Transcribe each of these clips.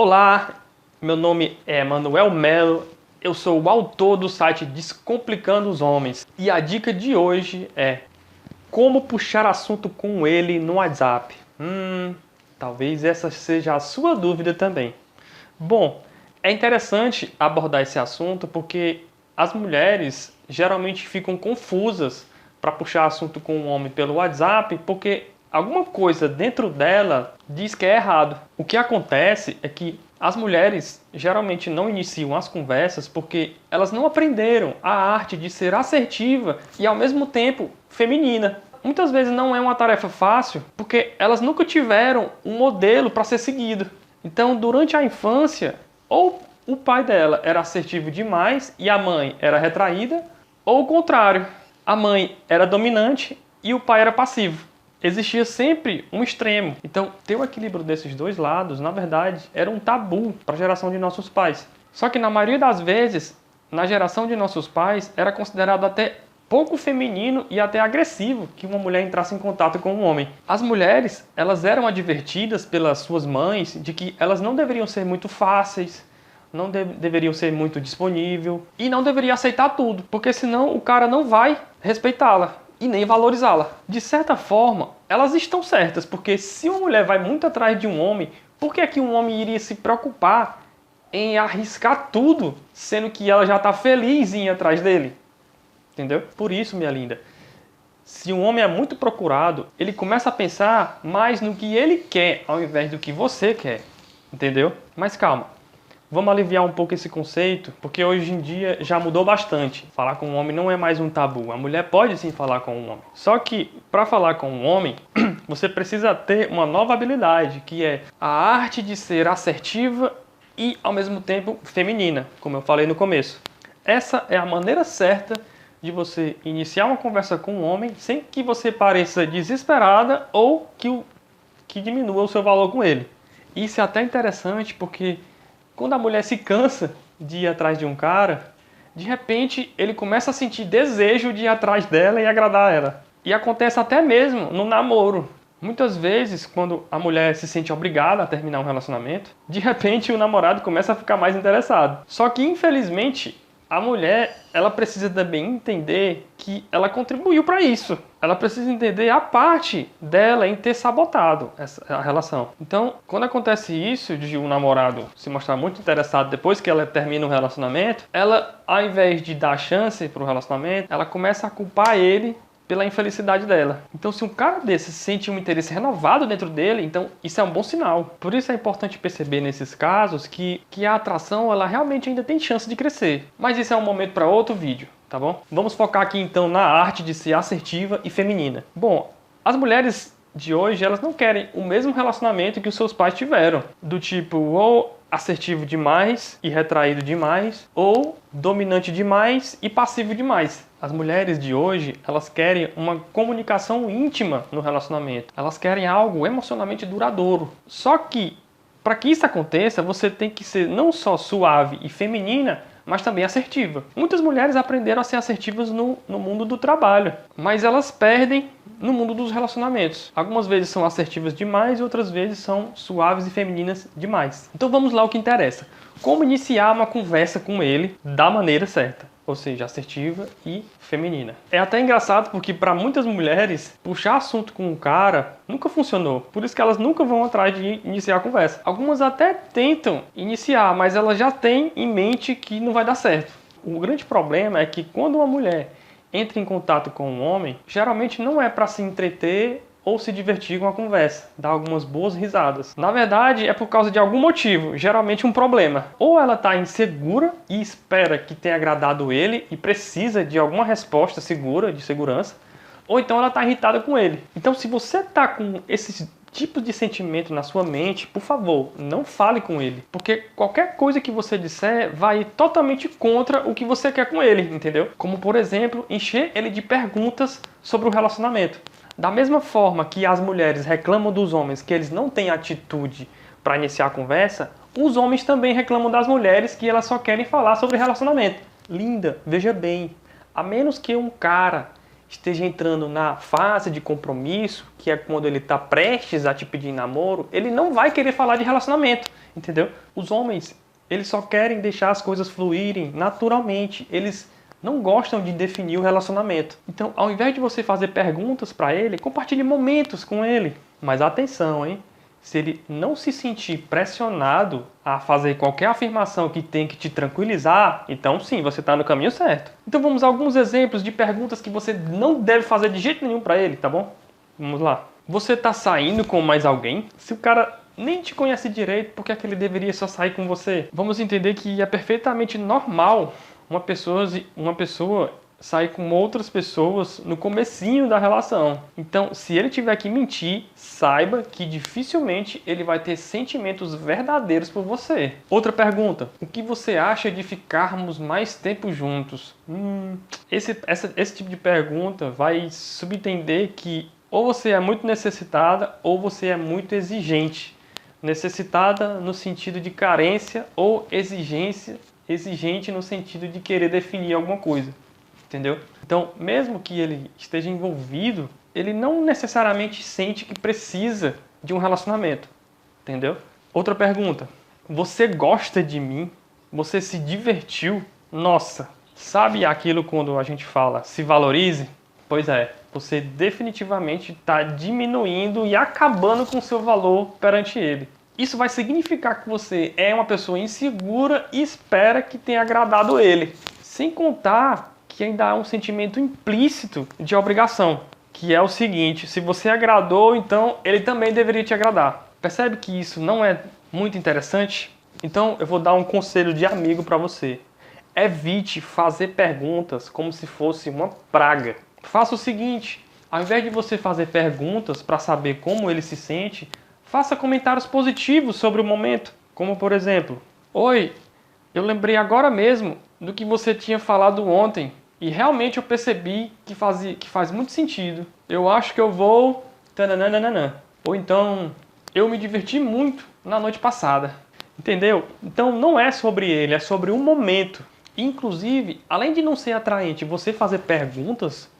Olá, meu nome é Manuel Melo, eu sou o autor do site Descomplicando os Homens e a dica de hoje é como puxar assunto com ele no WhatsApp. Talvez essa seja a sua dúvida também. Bom, é interessante abordar esse assunto porque as mulheres geralmente ficam confusas para puxar assunto com um homem pelo WhatsApp porque alguma coisa dentro dela diz que é errado. O que acontece é que as mulheres geralmente não iniciam as conversas porque elas não aprenderam a arte de ser assertiva e ao mesmo tempo feminina. Muitas vezes não é uma tarefa fácil porque elas nunca tiveram um modelo para ser seguido. Então, durante a infância, ou o pai dela era assertivo demais e a mãe era retraída, ou o contrário, a mãe era dominante e o pai era passivo. Existia sempre um extremo. Então, ter o equilíbrio desses dois lados, na verdade, era um tabu para a geração de nossos pais. Só que na maioria das vezes, na geração de nossos pais, era considerado até pouco feminino e até agressivo que uma mulher entrasse em contato com um homem. As mulheres, elas eram advertidas pelas suas mães de que elas não deveriam ser muito fáceis, não deveriam ser muito disponíveis e não deveriam aceitar tudo, porque senão o cara não vai respeitá-la e nem valorizá-la. De certa forma, elas estão certas, porque se uma mulher vai muito atrás de um homem, por que é que um homem iria se preocupar em arriscar tudo, sendo que ela já está feliz em ir atrás dele? Entendeu? Por isso, minha linda, se um homem é muito procurado, ele começa a pensar mais no que ele quer, ao invés do que você quer. Entendeu? Mas calma. Vamos aliviar um pouco esse conceito, porque hoje em dia já mudou bastante. Falar com um homem não é mais um tabu. A mulher pode sim falar com um homem. Só que, para falar com um homem, você precisa ter uma nova habilidade, que é a arte de ser assertiva e, ao mesmo tempo, feminina, como eu falei no começo. Essa é a maneira certa de você iniciar uma conversa com um homem sem que você pareça desesperada ou que diminua o seu valor com ele. Isso é até interessante porque quando a mulher se cansa de ir atrás de um cara, de repente ele começa a sentir desejo de ir atrás dela e agradar ela. E acontece até mesmo no namoro. Muitas vezes, quando a mulher se sente obrigada a terminar um relacionamento, de repente o namorado começa a ficar mais interessado. Só que, infelizmente, a mulher, ela precisa também entender que ela contribuiu para isso. Ela precisa entender a parte dela em ter sabotado a relação. Então, quando acontece isso, de um namorado se mostrar muito interessado depois que ela termina um relacionamento, ela, ao invés de dar chance para o relacionamento, ela começa a culpar ele pela infelicidade dela. Então, se um cara desse sente um interesse renovado dentro dele, então isso é um bom sinal. Por isso é importante perceber nesses casos que a atração ela realmente ainda tem chance de crescer. Mas isso é um momento para outro vídeo, tá bom? Vamos focar aqui então na arte de ser assertiva e feminina. Bom, as mulheres de hoje, elas não querem o mesmo relacionamento que os seus pais tiveram. Do tipo, ou assertivo demais e retraído demais, ou dominante demais e passivo demais. As mulheres de hoje, elas querem uma comunicação íntima no relacionamento. Elas querem algo emocionalmente duradouro. Só que, para que isso aconteça, você tem que ser não só suave e feminina, mas também assertiva. Muitas mulheres aprenderam a ser assertivas no mundo do trabalho, mas elas perdem no mundo dos relacionamentos. Algumas vezes são assertivas demais e outras vezes são suaves e femininas demais. Então vamos lá ao que interessa. Como iniciar uma conversa com ele da maneira certa, ou seja, assertiva e feminina. É até engraçado porque para muitas mulheres, puxar assunto com um cara nunca funcionou. Por isso que elas nunca vão atrás de iniciar a conversa. Algumas até tentam iniciar, mas elas já têm em mente que não vai dar certo. O grande problema é que quando uma mulher entra em contato com um homem, geralmente não é para se entreter ou se divertir com a conversa, dar algumas boas risadas. Na verdade, é por causa de algum motivo, geralmente um problema. Ou ela está insegura e espera que tenha agradado ele e precisa de alguma resposta segura, de segurança, ou então ela está irritada com ele. Então, se você está com esses tipos de sentimento na sua mente, por favor, não fale com ele. Porque qualquer coisa que você disser vai totalmente contra o que você quer com ele, entendeu? Como, por exemplo, encher ele de perguntas sobre o relacionamento. Da mesma forma que as mulheres reclamam dos homens que eles não têm atitude para iniciar a conversa, os homens também reclamam das mulheres que elas só querem falar sobre relacionamento. Linda, veja bem, a menos que um cara esteja entrando na fase de compromisso, que é quando ele está prestes a te pedir namoro, ele não vai querer falar de relacionamento. entendeu? Os homens, eles só querem deixar as coisas fluírem naturalmente. Eles não gostam de definir o relacionamento. Então, ao invés de você fazer perguntas para ele, compartilhe momentos com ele. Mas atenção, hein? Se ele não se sentir pressionado a fazer qualquer afirmação que tem que te tranquilizar, então sim, você está no caminho certo. Então vamos a alguns exemplos de perguntas que você não deve fazer de jeito nenhum para ele, tá bom? Vamos lá. Você está saindo com mais alguém? Se o cara nem te conhece direito, por que é que ele deveria só sair com você? Vamos entender que é perfeitamente normal uma pessoa sair com outras pessoas no comecinho da relação. Então, se ele tiver que mentir, saiba que dificilmente ele vai ter sentimentos verdadeiros por você. Outra pergunta: o que você acha de ficarmos mais tempo juntos? Esse tipo de pergunta vai subentender que ou você é muito necessitada ou você é muito exigente. Necessitada no sentido de carência ou exigente no sentido de querer definir alguma coisa. Entendeu? Então, mesmo que ele esteja envolvido, ele não necessariamente sente que precisa de um relacionamento. Entendeu? Outra pergunta: você gosta de mim? Você se divertiu? Nossa, sabe aquilo quando a gente fala se valorize? Pois é, você definitivamente está diminuindo e acabando com o seu valor perante ele. Isso vai significar que você é uma pessoa insegura e espera que tenha agradado ele. Sem contar que ainda há um sentimento implícito de obrigação, que é o seguinte: se você agradou, então ele também deveria te agradar. Percebe que isso não é muito interessante? Então eu vou dar um conselho de amigo para você. Evite fazer perguntas como se fosse uma praga. Faça o seguinte: ao invés de você fazer perguntas para saber como ele se sente, faça comentários positivos sobre o momento. Como por exemplo: oi, eu lembrei agora mesmo do que você tinha falado ontem. E realmente eu percebi que faz muito sentido. Eu acho que eu vou... tananana. Ou então, eu me diverti muito na noite passada. Entendeu? Então não é sobre ele, é sobre um momento. Inclusive, além de não ser atraente você fazer perguntas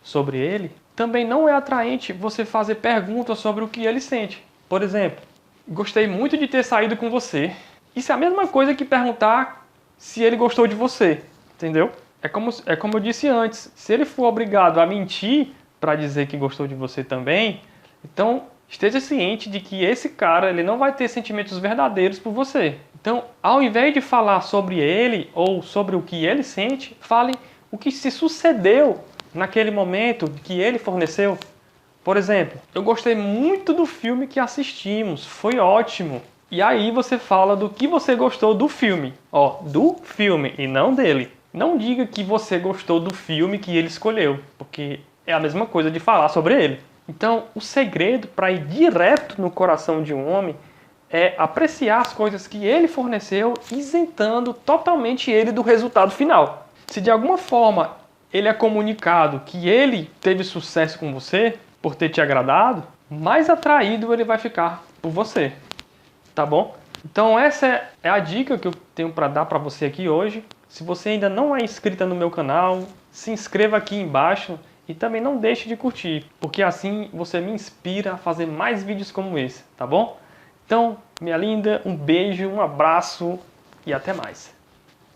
sobre ele, também não é atraente você fazer perguntas sobre o que ele sente. Por exemplo: gostei muito de ter saído com você. Isso é a mesma coisa que perguntar se ele gostou de você. Entendeu? É como eu disse antes, se ele for obrigado a mentir para dizer que gostou de você também, então esteja ciente de que esse cara ele não vai ter sentimentos verdadeiros por você. Então, ao invés de falar sobre ele ou sobre o que ele sente, fale o que se sucedeu naquele momento que ele forneceu. Por exemplo: eu gostei muito do filme que assistimos, foi ótimo. E aí você fala do que você gostou do filme. Ó, do filme e não dele. Não diga que você gostou do filme que ele escolheu, porque é a mesma coisa de falar sobre ele. Então, o segredo para ir direto no coração de um homem é apreciar as coisas que ele forneceu, isentando totalmente ele do resultado final. Se de alguma forma ele é comunicado que ele teve sucesso com você, por ter te agradado, mais atraído ele vai ficar por você. Tá bom? Então essa é a dica que eu tenho para dar para você aqui hoje. Se você ainda não é inscrita no meu canal, se inscreva aqui embaixo e também não deixe de curtir, porque assim você me inspira a fazer mais vídeos como esse, tá bom? Então, minha linda, um beijo, um abraço e até mais.